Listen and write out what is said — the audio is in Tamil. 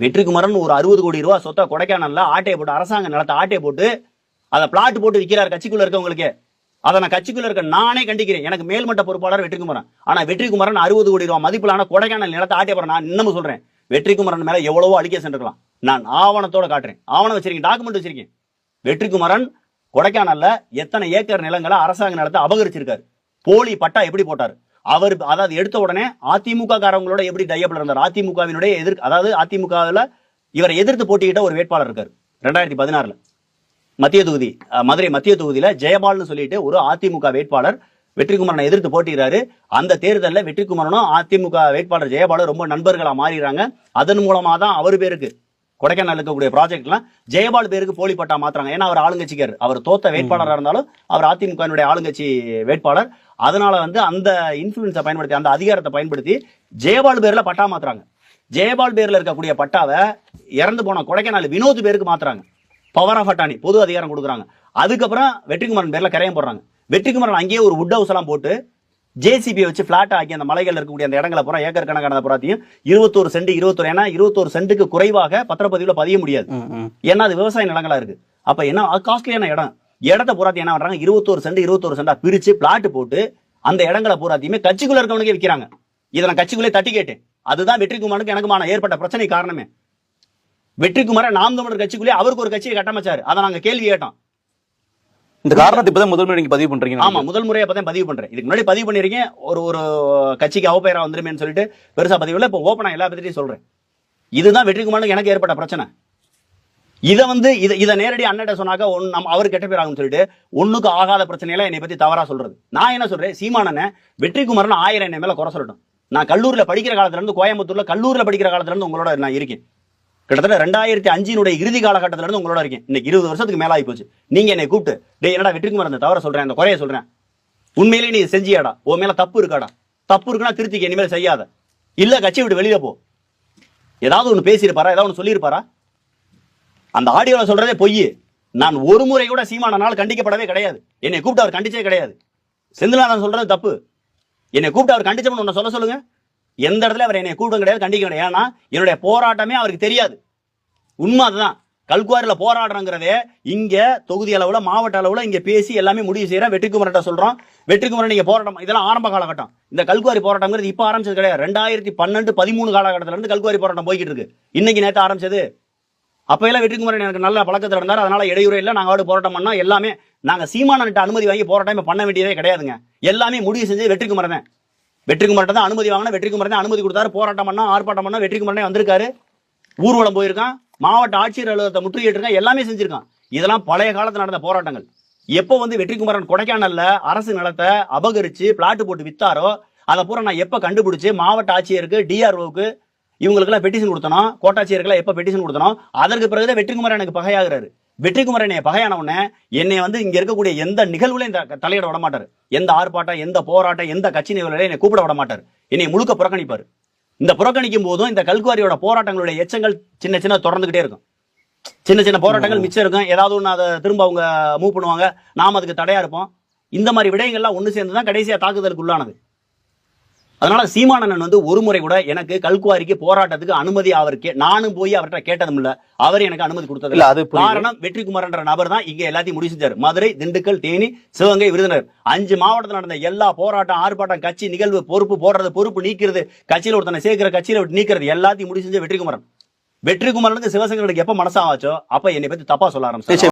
வெற்றிக்குமரன் ஒரு 60 கோடி ரூபாய் சொத்தை கொடைக்கானல்ல ஆட்டையை போட்டு அரசாங்க நிலத்தை ஆட்டையை போட்டு அதை பிளாட் போட்டு விற்கிறார் கட்சிக்குள்ள இருக்கவங்களுக்கு. அதை நான் கட்சிக்குள்ள இருக்க நானே கண்டிக்கிறேன். எனக்கு மேல்மட்ட பொறுப்பாளர் வெற்றிக்குமரன். ஆனா வெற்றிக்குமரன் 60 கோடி ரூபாய் மதிப்பிலான கொடைக்கானல் நிலத்தை ஆட்டையை போற நான் இன்னமும் சொல்றேன், வெற்றிக்குமரன் மேல எவ்வளவோ அலிகேஷன் இருக்கலாம். நான் ஆவணத்தோட காட்டுறேன், ஆவணம் வச்சிருக்கேன், டாக்குமெண்ட் வச்சிருக்கேன். வெற்றிக்குமரன் கொடைக்கானல்ல எத்தனை ஏக்கர் நிலங்களை அரசாங்க நிலத்தை அபகரிச்சிருக்காரு, போலி பட்டா எப்படி போட்டாரு அவர். அதாவது எடுத்த உடனே அதிமுக காரங்களோட எப்படி டையப்ல இருந்தார். அதிமுகவினுடைய அதாவது அதிமுகவில் இவரை எதிர்த்து போட்டியிட்ட ஒரு வேட்பாளர் இருக்காரு 2016 மத்திய தொகுதி, மதுரை மத்திய தொகுதியில ஜெயபால்னு சொல்லிட்டு ஒரு அதிமுக வேட்பாளர் வெற்றிக்குமரனை எதிர்த்து போட்டிடுறாரு. அந்த தேர்தலில் வெற்றிக்குமரனும் அதிமுக வேட்பாளர் ஜெயபாலும் ரொம்ப நண்பர்களா மாறிடுறாங்க. அதன் மூலமா தான் அவர் பேருக்கு கொடைக்கானல் இருக்கக்கூடிய ப்ராஜெக்ட்லாம் ஜெயபால் பேருக்கு போலி பட்டா மாத்துறாங்க. ஏன்னா அவர் ஆளுங்கட்சிக்கார், அவர் தோத்த வேட்பாளராக இருந்தாலும் அவர் அதிமுக ஆளுங்கட்சி வேட்பாளர். அதனால அந்த இன்ஃபுளுன்ஸை பயன்படுத்தி, அந்த அதிகாரத்தை பயன்படுத்தி ஜெயபால் பேர்ல பட்டா மாத்துறாங்க. ஜெயபால் பேர்ல இருக்கக்கூடிய பட்டாவை இறந்து போன கொடைக்கானல் வினோத் பேருக்கு மாத்துறாங்க. பவர் ஆஃப் அட்டானி, பொது அதிகாரம் கொடுக்குறாங்க. அதுக்கப்புறம் வெற்றிக்குமரன் பேர்ல கரையம் போடுறாங்க. வெற்றிக்குமரன் அங்கேயே ஒரு வுட் ஹவுஸ் எல்லாம் போட்டு ஜேசிபி வச்சு பிளாட் ஆக்கி அந்த மலைகள் இருக்கக்கூடிய அந்த இடங்களை பூரா ஏக்கர் கணக்கான புறாத்தையும் 21 சென்ட் 21 சென்ட்டுக்கு குறைவாக பத்திரப்பதிவுல பதிய முடியாது. ஏன்னா அது விவசாய நிலங்களா இருக்கு. அப்ப என்ன காஸ்ட்லியான இடத்த பூராத்தையும் என்ன பண்றாங்க, 21 சென்டா பிரிச்சு பிளாட் போட்டு அந்த இடங்களை பூராத்தையுமே கட்சிக்குள்ள இருக்கவனுக்கே விற்கிறாங்க. இதை நான் கட்சிக்குள்ளே தட்டி கேட்டேன். அதுதான் வெற்றிக்குமரனுக்கு எனக்குமான ஏற்பட்ட பிரச்சனை காரணமே. வெற்றிக்குமரன் நாம் தமிழர் கட்சிக்குள்ளே அவருக்கு ஒரு கட்சியை கட்டமைச்சாரு. அதை நாங்க கேள்வி கேட்டோம். இந்த காரணத்தை இப்பதான் முதல் முறை நீங்க பதிவு பண்றீங்க. ஆமா, முதல் முறையா இப்பதான் பதிவு பண்றேன். இதுக்கு முன்னாடி பதிவு பண்ணிருக்கேன், ஒரு கட்சிக்கு அவப்பெயரா வந்துருமே சொல்லிட்டு பெருசா பதிவு இல்லை. இப்போ ஓப்பனா எல்லா பத்தியும் சொல்றேன். இதுதான் வெற்றிக்குமரனுக்கு எனக்கு ஏற்பட்ட பிரச்சனை. இதை நேரடி அண்ணன் சொன்னாக்க அவர் கெட்ட பேர் ஆகும் சொல்லிட்டு ஒண்ணுக்கு ஆகாத பிரச்சனையெல்லாம் என்னை பத்தி தவறா சொல்றது. நான் என்ன சொல்றேன், சீமானனை வெற்றிக்குமரன் 1000 என்னை மேல குறை சொல்லட்டும். நான் கல்லூரியில படிக்கிற காலத்துல இருந்து, கோயம்புத்தூர்ல கல்லூரியில படிக்கிற காலத்துல இருந்து உங்களோட நான் இருக்கேன். கிட்டத்தட்ட 2005 இறுதி காலகட்டத்தில இருந்து உங்களோட இருக்கேன். இன்னைக்கு 20 வருஷத்துக்கு மேல ஆகி போச்சு. நீங்க என்னை கூப்பிட்டு டேய் என்னடா வெற்றிக்குமரன் தவிர சொல்றேன், அந்த குறைய சொல்றேன், உண்மையிலேயே நீ செஞ்சியாடா, உன் மேல தப்பு இருக்காடா, தப்பு இருக்குன்னா திருத்திக்க, இனிமேல் செய்யாத, இல்ல கட்சி விட்டு வெளியில போ, ஏதாவது ஒண்ணு பேசியிருப்பாரா, ஏதாவது ஒண்ணு சொல்லியிருப்பாரா? அந்த ஆடியோல சொல்றதே பொய். நான் ஒரு முறை கூட சீமானால் கண்டிக்கப்படவே கிடையாது. என்னை கூப்பிட்டு அவர் கண்டிச்சே கிடையாது. செந்தில்நாதன் சொல்றது தப்பு. என்னை கூப்பிட்டு அவர் கண்டிச்சவன் ஒன்னு சொல்ல சொல்லுங்க. எந்த இடத்துல அவர் என்னை கூப்பிட கிடையாது, கண்டிக்க கிடையாது. ஏன்னா என்னுடைய போராட்டமே அவருக்கு தெரியாது. உண்மை அதுதான். கல்குவாரில போராடுறங்கிறதே இங்க தொகுதி அளவுல, மாவட்ட அளவுல இங்க பேசி எல்லாமே முடிவு செய்யற வெற்றிக்குமரன் சொல்றோம். வெற்றிக்குமரன் நீங்க போராட்டம், இதெல்லாம் ஆரம்ப காலகட்டம். இந்த கல்குவாரி போராட்டம்ங்கிறது இப்ப ஆரம்பிச்சது கிடையாது. 2012-13 காலகட்டத்தில இருந்து கல்குவாரி போராட்டம் போய்கிட்டு இருக்கு. இன்னைக்கு நேற்று ஆரம்பிச்சது. அப்ப எல்லாம் வெற்றிக்குமரன் எனக்கு நல்ல பழக்கத்தில் இருந்தார். அதனால இடையூறு இல்லை. நாங்க போராட்டம் பண்ணோம். எல்லாமே நாங்க சீமானன்ட்ட அனுமதி வாங்கி போராட்டம் பண்ண வேண்டியதே கிடையாதுங்க. எல்லாமே முடிவு செஞ்சது வெற்றிக்குமரன் தான். வெற்றிக்குமரன் தான் அனுமதி வாங்கினா, வெற்றிக்குமரன் தான் அனுமதி கொடுத்தாரு. போராட்டம் பண்ணா, ஆர்ப்பாட்டம் பண்ணா, வெற்றிக்குமரனே வந்திருக்காரு. ஊர்வலம் போயிருக்கான், மாவட்ட ஆட்சியர் அலுவலகத்தை முற்றுகையிட்டிருக்கான், எல்லாமே செஞ்சிருக்கான். இதெல்லாம் பழைய காலத்தில் நடந்த போராட்டங்கள். எப்போ வெற்றிக்குமரன் கொடைக்கானல்ல அரசு நிலத்தை அபகரிச்சு பிளாட் போட்டு வித்தாரோ அதை பூரா நான் எப்ப கண்டுபிடிச்சு மாவட்ட ஆட்சியருக்கு, டிஆர்ஓக்கு, இவங்களுக்கெல்லாம் பெட்டிஷன் கொடுத்தனோ, கோட்டாட்சியருக்கெல்லாம் எப்ப பெட்டிஷன் கொடுத்தனோ அதற்கு பிறகுதான் வெற்றிக்குமரன் எனக்கு பகையாகிறாரு. வெற்றிக்குமரன் பகையான உடனே என்னை இங்க இருக்கக்கூடிய எந்த நிகழ்வுலையும் தலையிட விட மாட்டாரு. எந்த ஆர்ப்பாட்டம், எந்த போராட்டம், எந்த கட்சி நிகழ்வுல என்னை கூப்பிட விட மாட்டாரு. என்னை முழுக்க புறக்கணிப்பாரு. இந்த புறக்கணிக்கும் போதும் இந்த கல்குவாரியோட போராட்டங்களுடைய எச்சங்கள் சின்ன சின்ன தொடர்ந்துகிட்டே இருக்கும். சின்ன சின்ன போராட்டங்கள் மிச்சம் இருக்கும். ஏதாவது ஒன்று அதை திரும்ப அவங்க மூவ் பண்ணுவாங்க, நாம அதுக்கு தடையா இருப்போம். இந்த மாதிரி விடயங்கள்லாம் ஒன்று சேர்ந்துதான் கடைசியா தாக்குதலுக்கு உள்ளானது. அதனால சீமானன் ஒரு முறை கூட எனக்கு கல்குவாரிக்கு போராட்டத்துக்கு அனுமதி அவருக்கு நானும் போய் அவர்கிட்ட கேட்டதும் இல்ல. அவர் எனக்கு அனுமதி கொடுத்தது இல்ல. அது காரணம் வெற்றிக்குமரன் நபர் தான் இங்க எல்லாத்தையும் முடிவு செஞ்சாரு. மதுரை, திண்டுக்கல், தேனி, சிவகங்கை, விருதுநகர் 5 மாவட்டத்தில் நடந்த எல்லா போராட்டம், ஆர்ப்பாட்டம், கட்சி நிகழ்வு, பொறுப்பு போடுறது, பொறுப்பு நீக்கிறது, கட்சியில ஒருத்தனை சேர்க்கிற, கட்சியில நீக்கிறது, எல்லாத்தையும் முடிவு செஞ்ச வெற்றிக்குமரன். வெற்றிக்குமரனுக்கு சிவசங்கருக்கு எப்ப மனசாவாச்சோ அப்ப என்னை பத்தி தப்பா சொல்ல ஆரம்பிச்சு.